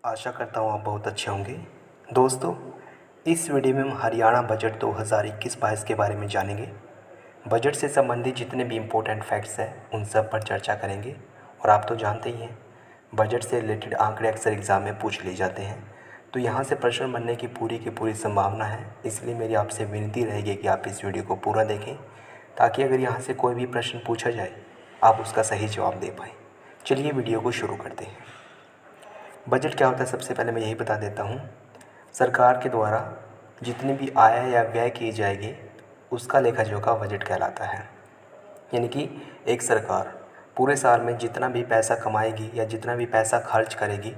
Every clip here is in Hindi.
आशा करता हूँ आप बहुत अच्छे होंगे। दोस्तों, इस वीडियो में हम हरियाणा बजट 2021-22 के बारे में जानेंगे। बजट से संबंधित जितने भी इम्पोर्टेंट फैक्ट्स हैं उन सब पर चर्चा करेंगे। और आप तो जानते ही हैं, बजट से रिलेटेड आंकड़े अक्सर एग्ज़ाम में पूछ लिए जाते हैं, तो यहाँ से प्रश्न बनने की पूरी संभावना है। इसलिए मेरी आपसे विनती रहेगी कि आप इस वीडियो को पूरा देखें, ताकि अगर यहाँ से कोई भी प्रश्न पूछा जाए आप उसका सही जवाब दे पाएँ। चलिए वीडियो को शुरू करते हैं। बजट क्या होता है, सबसे पहले मैं यही बता देता हूँ। सरकार के द्वारा जितनी भी आय या व्यय की जाएगी उसका लेखा जोखा बजट कहलाता है। यानी कि एक सरकार पूरे साल में जितना भी पैसा कमाएगी या जितना भी पैसा खर्च करेगी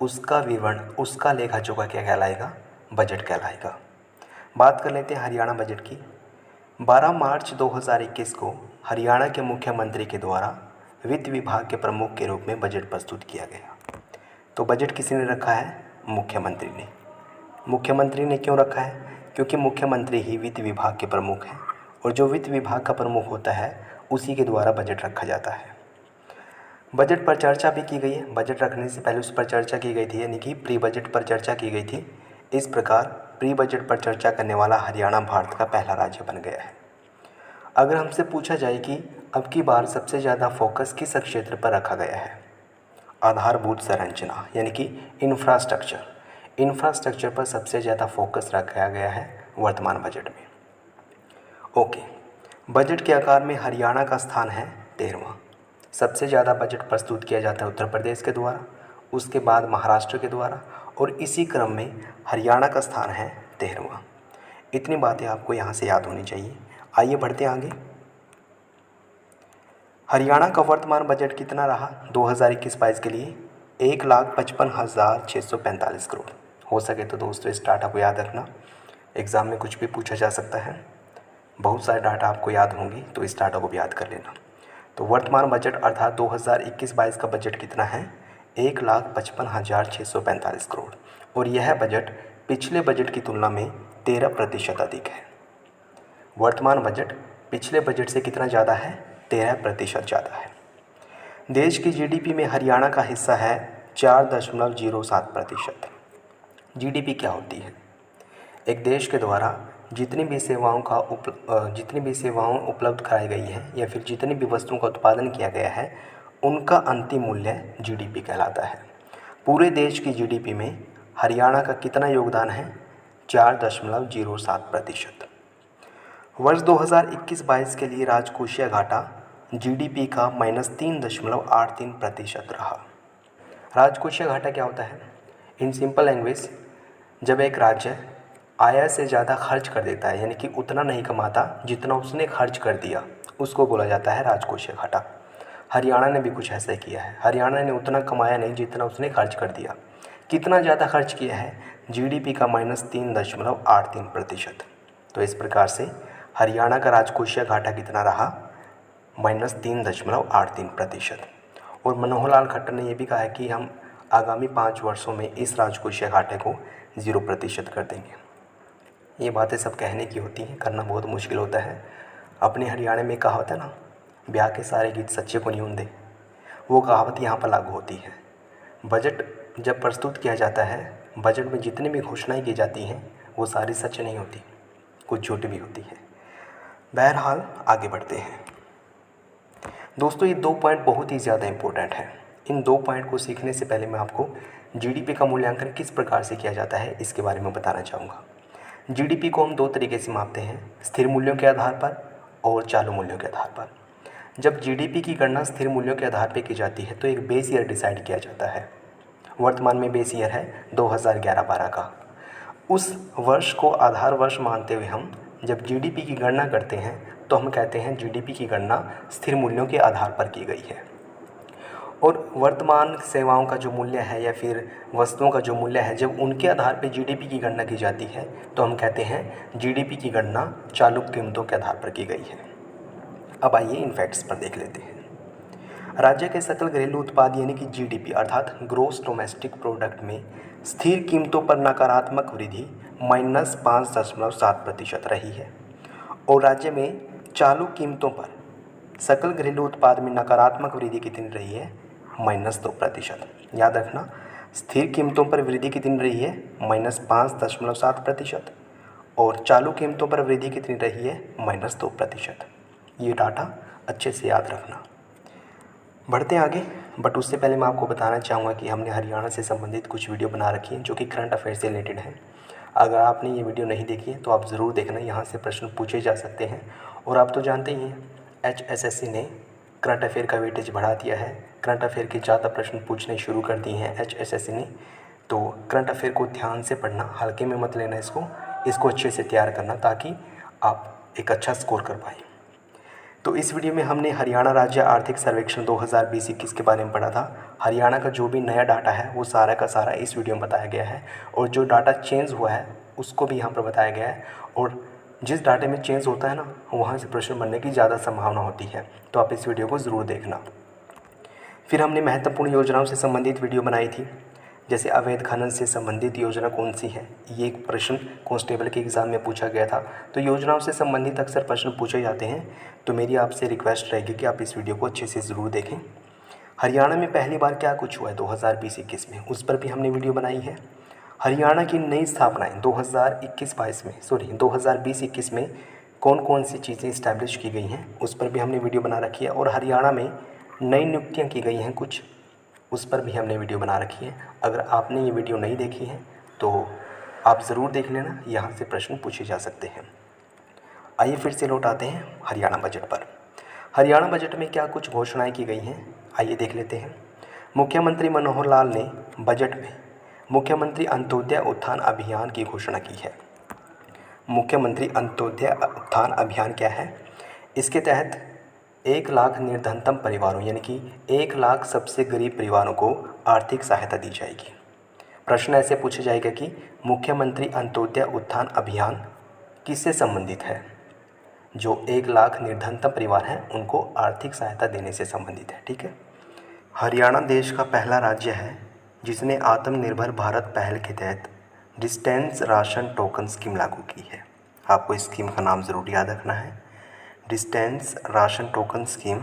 उसका विवरण, उसका लेखा जोखा क्या कहलाएगा? बजट कहलाएगा। बात कर लेते हैं हरियाणा बजट की। 12 मार्च 2021 को हरियाणा के मुख्यमंत्री के द्वारा वित्त विभाग के प्रमुख के रूप में बजट प्रस्तुत किया गया। तो बजट किसने रखा है? मुख्यमंत्री ने। मुख्यमंत्री ने क्यों रखा है? क्योंकि मुख्यमंत्री ही वित्त विभाग के प्रमुख हैं, और जो वित्त विभाग का प्रमुख होता है उसी के द्वारा बजट रखा जाता है। बजट पर चर्चा भी की गई है। बजट रखने से पहले उस पर चर्चा की गई थी, यानी कि प्री बजट पर चर्चा की गई थी। इस प्रकार प्री बजट पर चर्चा करने वाला हरियाणा भारत का पहला राज्य बन गया है। अगर हमसे पूछा जाए कि अब की बार सबसे ज़्यादा फोकस किस क्षेत्र पर रखा गया है? आधारभूत संरचना, यानी कि इंफ्रास्ट्रक्चर पर सबसे ज़्यादा फोकस रखा गया है वर्तमान बजट में। ओके, बजट के आकार में हरियाणा का स्थान है 13वां। सबसे ज़्यादा बजट प्रस्तुत किया जाता है उत्तर प्रदेश के द्वारा, उसके बाद महाराष्ट्र के द्वारा, और इसी क्रम में हरियाणा का स्थान है 13वां। इतनी बातें आपको यहाँ से याद होनी चाहिए। आइए बढ़ते आगे। हरियाणा का वर्तमान बजट कितना रहा 2021-22 के लिए? 1,55,645 करोड़। हो सके तो दोस्तों इस डाटा को याद रखना, एग्ज़ाम में कुछ भी पूछा जा सकता है। बहुत सारे डाटा आपको याद होंगी, तो इस डाटा को भी याद कर लेना। तो वर्तमान बजट अर्थात 2021-22 का बजट कितना है? 1,55,645 करोड़। और यह बजट पिछले बजट की तुलना में 13% अधिक है। वर्तमान बजट पिछले बजट से कितना ज़्यादा है? 13% ज़्यादा है। देश की जीडीपी में हरियाणा का हिस्सा है 4.07%। जीडीपी क्या होती है? एक देश के द्वारा जितनी भी सेवाओं उपलब्ध कराई गई हैं या फिर जितनी भी वस्तुओं का उत्पादन किया गया है उनका अंतिम मूल्य जीडीपी कहलाता है। पूरे देश की जीडीपी में हरियाणा का कितना योगदान है? 4.07%। वर्ष 2021-22 के लिए राजकोषीय घाटा जीडीपी का -3.83% रहा। राजकोषीय घाटा क्या होता है? इन सिंपल लैंग्वेज, जब एक राज्य आय से ज़्यादा खर्च कर देता है, यानी कि उतना नहीं कमाता जितना उसने खर्च कर दिया, उसको बोला जाता है राजकोषीय घाटा। हरियाणा ने भी कुछ ऐसा ही किया है। हरियाणा ने उतना कमाया नहीं जितना उसने खर्च कर दिया। कितना ज़्यादा खर्च किया है? जीडीपी का -3.83%। तो इस प्रकार से हरियाणा का राजकोषीय घाटा कितना रहा? -3.83%। और मनोहर लाल खट्टर ने यह भी कहा है कि हम आगामी 5 वर्षों में इस राजकोषीय घाटे को 0% कर देंगे। ये बातें सब कहने की होती हैं, करना बहुत मुश्किल होता है। अपने हरियाणा में कहावत है ना, ब्याह के सारे गीत सच्चे को नहीं होंगे। वो कहावत यहाँ पर लागू होती है। बजट जब प्रस्तुत किया जाता है, बजट में जितनी भी घोषणाएं की जाती हैं वो सारी सच नहीं होती, कुछ झूठ भी होती है। बहरहाल आगे बढ़ते हैं। दोस्तों, ये 2 पॉइंट बहुत ही ज़्यादा इम्पोर्टेंट हैं। इन 2 पॉइंट को सीखने से पहले मैं आपको जीडीपी का मूल्यांकन किस प्रकार से किया जाता है इसके बारे में बताना चाहूँगा। जीडीपी को हम 2 तरीके से मापते हैं, स्थिर मूल्यों के आधार पर और चालू मूल्यों के आधार पर। जब जीडीपी की गणना स्थिर मूल्यों के आधार पर की जाती है तो एक बेस ईयर डिसाइड किया जाता है। वर्तमान में बेस ईयर है 2011-12 का। उस वर्ष को आधार वर्ष मानते हुए हम जब जीडीपी की गणना करते हैं तो हम कहते हैं जीडीपी की गणना स्थिर मूल्यों के आधार पर की गई है। और वर्तमान सेवाओं का जो मूल्य है या फिर वस्तुओं का जो मूल्य है, जब उनके आधार पर जीडीपी की गणना की जाती है तो हम कहते हैं जीडीपी की गणना चालू कीमतों के आधार पर की गई है। अब आइए इन फैक्ट्स पर देख लेते हैं। राज्य के सकल घरेलू उत्पाद यानी कि जीडीपी अर्थात ग्रोस डोमेस्टिक प्रोडक्ट में स्थिर कीमतों पर नकारात्मक वृद्धि -5.7% रही है। और राज्य में चालू कीमतों पर सकल घरेलू उत्पाद में नकारात्मक वृद्धि कितनी रही है? -2%। याद रखना, स्थिर कीमतों पर वृद्धि कितनी रही है? -5.7%। और चालू कीमतों पर वृद्धि कितनी रही है? -2%। ये डाटा अच्छे से याद रखना। बढ़ते हैं आगे, बट उससे पहले मैं आपको बताना चाहूँगा कि हमने हरियाणा से संबंधित कुछ वीडियो बना रखी हैं जो कि करंट अफेयर से रिलेटेड है। अगर आपने ये वीडियो नहीं देखी है तो आप ज़रूर देखना, यहाँ से प्रश्न पूछे जा सकते हैं। और आप तो जानते ही हैं HSSC ने करंट अफेयर का वेटेज बढ़ा दिया है, करंट अफेयर के ज़्यादा प्रश्न पूछने शुरू कर दिए हैं HSSC ने। तो करंट अफेयर को ध्यान से पढ़ना, हल्के में मत लेना इसको अच्छे से तैयार करना ताकि आप एक अच्छा स्कोर कर पाएँ। तो इस वीडियो में हमने हरियाणा राज्य आर्थिक सर्वेक्षण 2020-21 के बारे में पढ़ा था। हरियाणा का जो भी नया डाटा है वो सारा का सारा इस वीडियो में बताया गया है, और जो डाटा चेंज हुआ है उसको भी यहाँ पर बताया गया है। और जिस डाटे में चेंज होता है ना, वहाँ से प्रश्न बनने की ज़्यादा संभावना होती है, तो आप इस वीडियो को ज़रूर देखना। फिर हमने महत्वपूर्ण योजनाओं से संबंधित वीडियो बनाई थी, जैसे अवैध खनन से संबंधित योजना कौन सी है, ये एक प्रश्न कांस्टेबल के एग्ज़ाम में पूछा गया था। तो योजनाओं से संबंधित अक्सर प्रश्न पूछे जाते हैं, तो मेरी आपसे रिक्वेस्ट रहेगी कि आप इस वीडियो को अच्छे से ज़रूर देखें। हरियाणा में पहली बार क्या कुछ हुआ है 2020-21 में, उस पर भी हमने वीडियो बनाई है। हरियाणा की नई स्थापनाएँ 2020-21 में कौन कौन सी चीज़ें इस्टेब्लिश की गई हैं, उस पर भी हमने वीडियो बना रखी है। और हरियाणा में नई नियुक्तियाँ की गई हैं कुछ, उस पर भी हमने वीडियो बना रखी है। अगर आपने ये वीडियो नहीं देखी है तो आप ज़रूर देख लेना, यहाँ से प्रश्न पूछे जा सकते हैं। आइए फिर से लौट आते हैं हरियाणा बजट पर। हरियाणा बजट में क्या कुछ घोषणाएं की गई हैं, आइए देख लेते हैं। मुख्यमंत्री मनोहर लाल ने बजट में मुख्यमंत्री अंत्योदय उत्थान अभियान की घोषणा की है। मुख्यमंत्री अंत्योदय उत्थान अभियान क्या है? इसके तहत 1 लाख निर्धनतम परिवारों यानी कि 1 लाख सबसे गरीब परिवारों को आर्थिक सहायता दी जाएगी। प्रश्न ऐसे पूछा जाएगा कि मुख्यमंत्री अंत्योदय उत्थान अभियान किससे संबंधित है? जो 1 लाख निर्धनतम परिवार हैं उनको आर्थिक सहायता देने से संबंधित है। ठीक है। हरियाणा देश का पहला राज्य है जिसने आत्मनिर्भर भारत पहल के तहत डिस्टेंस राशन टोकन स्कीम लागू की है। आपको इस स्कीम का नाम ज़रूर याद रखना है। डिस्टेंस राशन टोकन स्कीम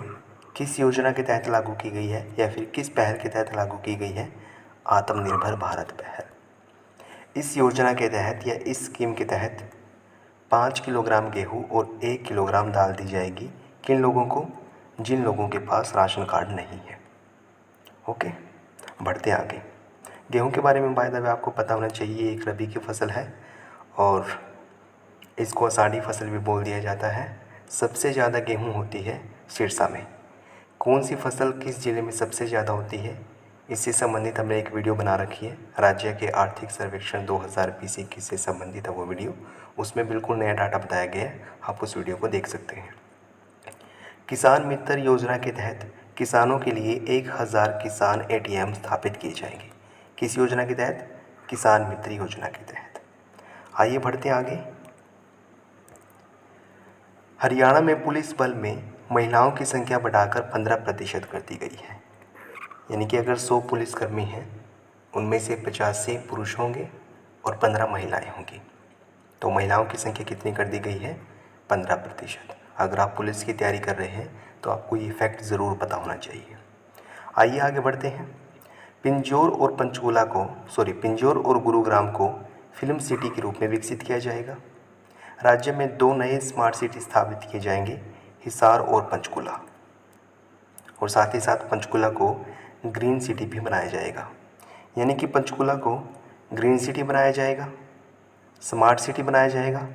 किस योजना के तहत लागू की गई है या फिर किस पहल के तहत लागू की गई है? आत्मनिर्भर भारत पहल। इस योजना के तहत या इस स्कीम के तहत 5 किलोग्राम गेहूँ और 1 किलोग्राम दाल दी जाएगी किन लोगों को? जिन लोगों के पास राशन कार्ड नहीं है। ओके, बढ़ते आगे। गेहूं के बारे में बाय द वे आपको पता होना चाहिए, एक रबी की फसल है और इसको आषाढ़ी फसल भी बोल दिया जाता है। सबसे ज़्यादा गेहूं होती है सिरसा में। कौन सी फसल किस ज़िले में सबसे ज़्यादा होती है, इससे संबंधित हमने एक वीडियो बना रखी है। राज्य के आर्थिक सर्वेक्षण 2020-21 से संबंधित है वो वीडियो, उसमें बिल्कुल नया डाटा बताया गया है, आप उस वीडियो को देख सकते हैं। किसान मित्र योजना के तहत किसानों के लिए 1000 किसान ATM स्थापित किए जाएंगे। किस योजना के तहत? किसान मित्र योजना के तहत। आइए बढ़ते आगे। हरियाणा में पुलिस बल में महिलाओं की संख्या बढ़ाकर 15% कर दी गई है। यानी कि अगर 100 पुलिसकर्मी हैं उनमें से 85 पुरुष होंगे और 15 महिलाएं होंगी। तो महिलाओं की संख्या कितनी कर दी गई है? 15%। अगर आप पुलिस की तैयारी कर रहे हैं तो आपको ये फैक्ट ज़रूर पता होना चाहिए। आइए आगे बढ़ते हैं। पिंजौर और गुरुग्राम को फिल्म सिटी के रूप में विकसित किया जाएगा। राज्य में 2 नए स्मार्ट सिटी स्थापित किए जाएंगे, हिसार और पंचकुला। और साथ ही साथ पंचकुला को ग्रीन सिटी भी बनाया जाएगा। यानी कि पंचकुला को ग्रीन सिटी बनाया जाएगा, स्मार्ट सिटी बनाया जाएगा,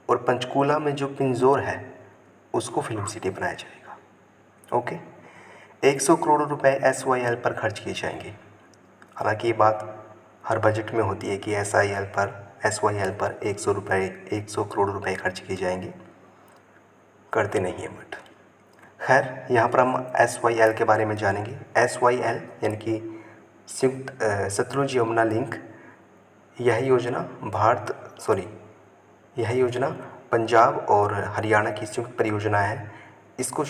और पंचकुला में जो पिंजौर है उसको फिल्म सिटी बनाया जाएगा। ओके। 100 करोड़ रुपए SYL पर खर्च किए जाएंगे। हालांकि ये बात हर बजट में होती है कि SYL पर 100 करोड़ रुपए खर्च किए जाएंगे, करते नहीं है बट खैर यहाँ पर हम SYL के बारे में जानेंगे। SYL यानी कि संयुक्त सतलुज यमुना लिंक, यह योजना पंजाब और हरियाणा की संयुक्त परियोजना है। इसको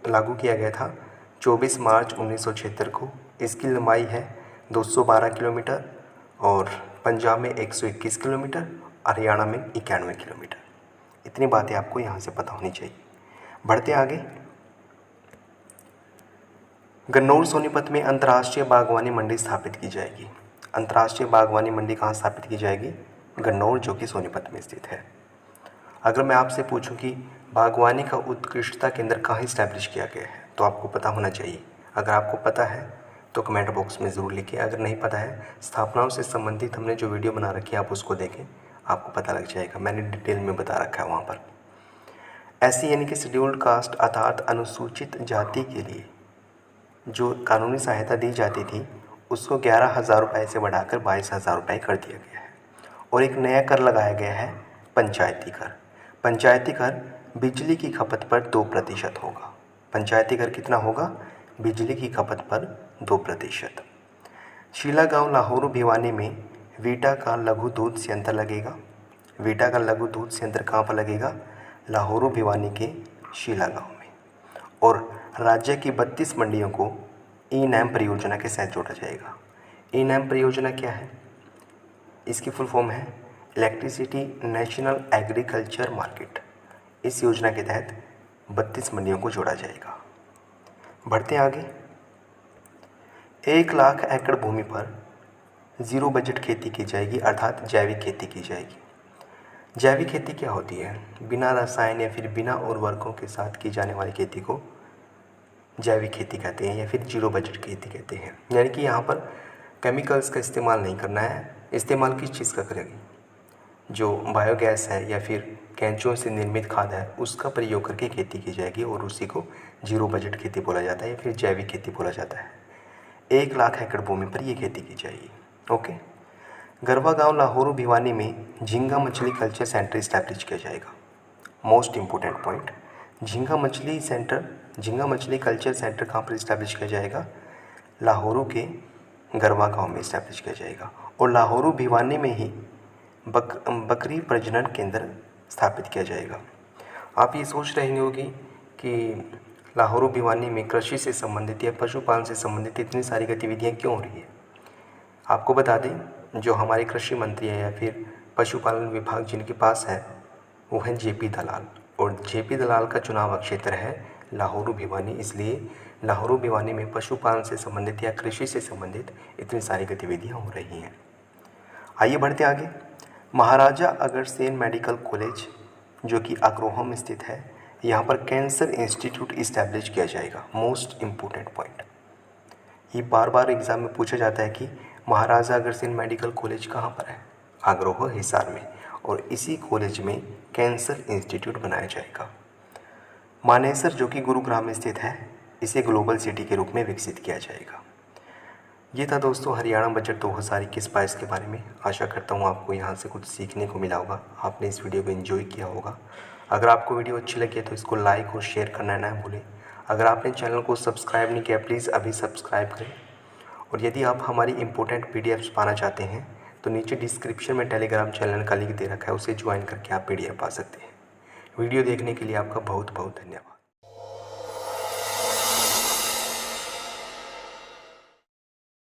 लागू किया गया था 24 मार्च 1976 को। इसकी लंबाई है 212 किलोमीटर और पंजाब में 121 किलोमीटर, हरियाणा में 91 किलोमीटर। इतनी बातें आपको यहाँ से पता होनी चाहिए। बढ़ते आगे। गन्नौर सोनीपत में अंतर्राष्ट्रीय बागवानी मंडी स्थापित की जाएगी। अंतर्राष्ट्रीय बागवानी मंडी कहाँ स्थापित की जाएगी? गन्नौर, जो कि सोनीपत में स्थित है। अगर मैं आपसे पूछूं कि बागवानी का उत्कृष्टता केंद्र कहाँ इस्टेब्लिश किया गया है, तो आपको पता होना चाहिए। अगर आपको पता है तो कमेंट बॉक्स में ज़रूर लिखिए। अगर नहीं पता है, स्थापनाओं से संबंधित हमने जो वीडियो बना रखी है आप उसको देखें, आपको पता लग जाएगा। मैंने डिटेल में बता रखा है वहाँ पर। ऐसी यानी कि शेड्यूल्ड कास्ट अर्थात अनुसूचित जाति के लिए जो कानूनी सहायता दी जाती थी उसको 11,000 रुपये से बढ़ाकर 22,000 रुपये कर दिया गया है। और एक नया कर लगाया गया है, पंचायती कर। पंचायती कर बिजली की खपत पर 2% होगा। पंचायती कर कितना होगा? बिजली की खपत पर 2%। शीला गांव लाहौरू भिवानी में वीटा का लघु दूध संयंत्र लगेगा। वीटा का लघु दूध संयंत्र कहाँ पर लगेगा? लाहौरू भिवानी के शीला गांव में। और राज्य की 32 मंडियों को ई-नैम परियोजना के साथ जोड़ा जाएगा। ई-नैम परियोजना क्या है? इसकी फुल फॉर्म है इलेक्ट्रिसिटी नेशनल एग्रीकल्चर मार्केट। इस योजना के तहत 32 मंडियों को जोड़ा जाएगा। बढ़ते आगे। 1 लाख एकड़ भूमि पर ज़ीरो बजट खेती की जाएगी, अर्थात जैविक खेती की जाएगी। जैविक खेती क्या होती है? बिना रसायन या फिर बिना उर्वरकों के साथ की जाने वाली खेती को जैविक खेती कहते हैं या फिर जीरो बजट खेती कहते हैं। यानी कि यहाँ पर केमिकल्स का इस्तेमाल नहीं करना है। इस्तेमाल किस चीज़ का करेगी? जो बायोगैस है या फिर कैंचुओं से निर्मित खाद है उसका प्रयोग करके खेती की जाएगी और उसी को जीरो बजट खेती बोला जाता है या फिर जैविक खेती बोला जाता है। 1 लाख एकड़ भूमि पर ये खेती की जाएगी। ओके। गरवा गांव लाहौरू भिवानी में झींगा मछली कल्चर सेंटर इस्टेब्लिश किया जाएगा। मोस्ट इम्पोर्टेंट पॉइंट, झींगा मछली कल्चर सेंटर कहाँ पर इस्टेब्लिश किया जाएगा? लाहौरू के गरवा गांव में इस्टेब्लिश किया जाएगा। और लाहौरू भिवानी में ही बकरी प्रजनन केंद्र स्थापित किया जाएगा। आप ये सोच रहे होंगे कि लाहौरू भिवानी में कृषि से संबंधित या पशुपालन से संबंधित इतनी सारी गतिविधियाँ क्यों हो रही है? आपको बता दें, जो हमारे कृषि मंत्री है या फिर पशुपालन विभाग जिनके पास है वो है जेपी दलाल। और जेपी दलाल का चुनाव क्षेत्र है लाहौरू भिवानी, इसलिए लाहौरू भिवानी में पशुपालन से संबंधित या कृषि से संबंधित इतनी सारी गतिविधियाँ हो रही हैं। आइए बढ़ते आगे। महाराजा अग्रसेन मेडिकल कॉलेज जो कि अग्रोहा में स्थित है, यहाँ पर कैंसर इंस्टीट्यूट इस्टेब्लिश किया जाएगा। मोस्ट इम्पोर्टेंट पॉइंट, ये बार बार एग्ज़ाम में पूछा जाता है कि महाराजा अग्रसेन मेडिकल कॉलेज कहाँ पर है? अग्रोहा, हिसार में। और इसी कॉलेज में कैंसर इंस्टीट्यूट बनाया जाएगा। मानेसर जो कि गुरुग्राम में स्थित है, इसे ग्लोबल सिटी के रूप में विकसित किया जाएगा। ये था दोस्तों हरियाणा बजट 2021-22 के बारे में। आशा करता हूँ आपको यहाँ से कुछ सीखने को मिला होगा, आपने इस वीडियो को एंजॉय किया होगा। अगर आपको वीडियो अच्छी लगी है तो इसको लाइक और शेयर करना ना भूलें। अगर आपने चैनल को सब्सक्राइब नहीं किया प्लीज़ अभी सब्सक्राइब करें। और यदि आप हमारी इंपॉर्टेंट PDFs पाना चाहते हैं तो नीचे डिस्क्रिप्शन में टेलीग्राम चैनल का लिंक दे रखा है, उसे ज्वाइन करके आप PDF पा सकते हैं। वीडियो देखने के लिए आपका बहुत बहुत धन्यवाद।